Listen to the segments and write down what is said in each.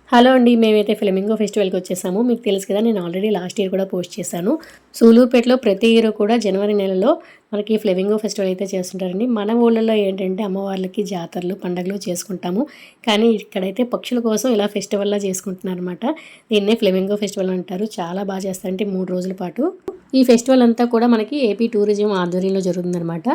Hello అండి. మేమైతే flamingo ఫెస్టివల్‌కి వచ్చేసాము. మీకు తెలుసు కదా! నేను ఆల్రెడీ లాస్ట్ ఇయర్ కూడా పోస్ట్ చేశాను. సూలూరుపేటలో ప్రతి ఇయర్ కూడా జనవరి నెలలో మనకి ఫ్లెమింగో ఫెస్టివల్ అయితే చేస్తుంటారండి. మన ఊళ్ళలో ఏంటంటే అమ్మవార్లకి జాతరలు, పండగలు చేసుకుంటాము. కానీ ఇక్కడైతే పక్షుల కోసం ఇలా ఫెస్టివల్‌లా చేసుకుంటున్నారనమాట. దీన్నే ఫ్లెమింగో ఫెస్టివల్ అంటారు. చాలా బాగా చేస్తారంటే 3 రోజుల పాటు. ఈ ఫెస్టివల్ అంతా కూడా మనకి ఏపీ టూరిజం ఆధ్వర్యంలో జరుగుతుందనమాట.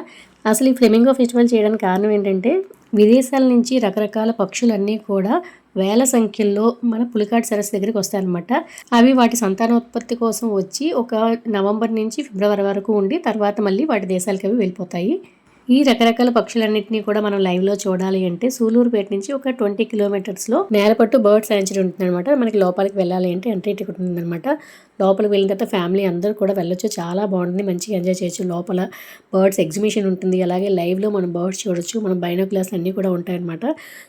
అసలు ఈ ఫ్లెమింగో ఫెస్టివల్ చేయడానికి కారణం ఏంటంటే విదేశాల నుంచి రకరకాల పక్షులన్నీ కూడా వేల సంఖ్యల్లో మన పులికాట్ సరస్సు దగ్గరికి వస్తాయన్నమాట. అవి వాటి సంతానోత్పత్తి కోసం వచ్చి ఒక నవంబర్ నుంచి ఫిబ్రవరి వరకు ఉండి తర్వాత మళ్ళీ వాటి దేశాలకు అవి వెళ్ళిపోతాయి. ఈ రకరకాల పక్షులన్నింటినీ కూడా మనం లైవ్‌లో చూడాలి అంటే సూలూరుపేట నుంచి ఒక 20 కిలోమీటర్స్‌లో నేలపట్టు బర్డ్ సాంచురీ ఉంటుందన్నమాట. మనకి లోపలికి వెళ్ళాలి అంటే ఎంట్రీ టికెట్ ఉంటుందన్నమాట. లోపలికి వెళ్ళిన తర్వాత ఫ్యామిలీ అందరూ కూడా వెళ్ళొచ్చు. చాలా బాగుంటుంది. మంచిగా ఎంజాయ్ చేయొచ్చు. లోపల బర్డ్స్ ఎగ్జిబిషన్ ఉంటుంది. అలాగే లైవ్‌లో మనం బర్డ్స్ చూడొచ్చు. మనం బైనోక్యులర్స్ అన్నీ కూడా ఉంటాయన్నమాట.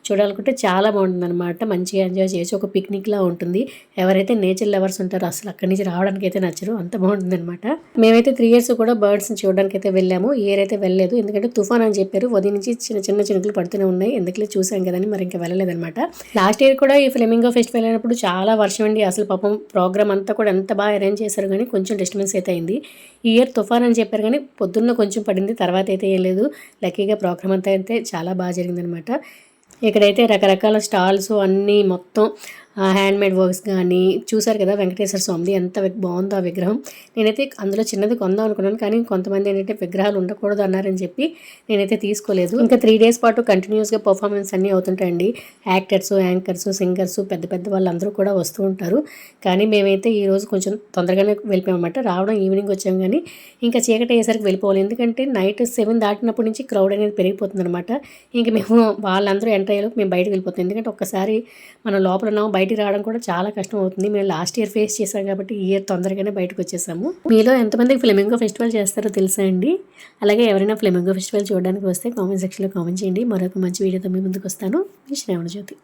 చూడాలనుకుంటే చాలా బాగుంటుందన్నమాట. మంచిగా ఎంజాయ్ చేయొచ్చు. ఒక పిక్నిక్‌లా ఉంటుంది. ఎవరైతే నేచర్ లవర్స్ ఉంటారో అసలు అక్కడి నుంచి రావడానికి అయితే నచ్చరు. అంత బాగుంటుందన్నమాట. మేమైతే 3 ఇయర్స్ కూడా బర్డ్స్‌ని చూడడానికి అయితే వెళ్ళాము. ఈ ఇయర్ అయితే వెళ్ళలేదు. ఎందుకంటే తుఫాన్ అని చెప్పారు. ఉదయం నుంచి చిన్న చిన్న చినుకులు పడుతూనే ఉన్నాయి. ఎందుకులే చూసాం కదని మరి ఇంకా వెళ్ళలేదన్నమాట. లాస్ట్ ఇయర్ కూడా ఈ ఫ్లెమింగో ఫెస్టివల్ అయినప్పుడు చాలా వర్షం అండి. అసలు పాపం ప్రోగ్రామ్ అంతా కూడా ఎంత బాగా అరేంజ్ చేశారు కానీ కొంచెం డిస్టర్బెన్స్ అయితే అయింది. ఈ ఇయర్ తుఫాన్ అని చెప్పారు కానీ పొద్దున్న కొంచెం పడింది. తర్వాత అయితే ఏం లేదు. లక్కీగా ప్రోగ్రామ్ అంతా అయితే చాలా బాగా జరిగిందనమాట. ఇక్కడైతే రకరకాల స్టాల్స్ అన్నీ మొత్తం హ్యాండ్మేడ్ వర్క్స్ కానీ చూసారు కదా వెంకటేశ్వర స్వామిది ఎంత బాగుందో ఆ విగ్రహం. నేనైతే అందులో చిన్నది కొందాం అనుకున్నాను కానీ కొంతమంది ఏంటంటే విగ్రహాలు ఉండకూడదు అన్నారని చెప్పి నేనైతే తీసుకోలేదు. ఇంకా 3 డేస్ పాటు కంటిన్యూస్గా పర్ఫార్మెన్స్ అన్నీ అవుతుంటాయండి. యాక్టర్స్, యాంకర్స్, సింగర్స్ పెద్ద పెద్ద వాళ్ళందరూ కూడా వస్తూ ఉంటారు. కానీ మేమైతే ఈరోజు కొంచెం తొందరగానే వెళ్ళిపోయామన్నమాట. రావడం ఈవినింగ్ వచ్చాం కానీ ఇంకా చీకటి అయ్యేసరికి వెళ్ళిపోవాలి. ఎందుకంటే నైట్ 7 దాటినప్పటి నుంచి క్రౌడ్ అనేది పెరిగిపోతుంది అనమాట. ఇంక మేము వాళ్ళందరూ ఎంటర్ అయ్యేలోపు మేము బయటకు వెళ్ళిపోతాం. ఎందుకంటే ఒక్కసారి మనం లోపల ఉన్నాము బయటికి రావడం కూడా చాలా కష్టం అవుతుంది. మేము లాస్ట్ ఇయర్ ఫేస్ చేసాం కాబట్టి ఈ ఇయర్ తొందరగానే బయటకు వచ్చేసాము. మీలో ఎంతమందికి ఫ్లెమింగో ఫెస్టివల్ చేస్తారో తెలుసా అండి? అలాగే ఎవరైనా ఫ్లెమింగో ఫెస్టివల్ చూడడానికి వస్తే కామెంట్ సెక్షన్లో కామెంట్ చేయండి. మరొక మంచి వీడియోతో మీ ముందుకు వస్తాను. మీ శ్రావణ జ్యోతి.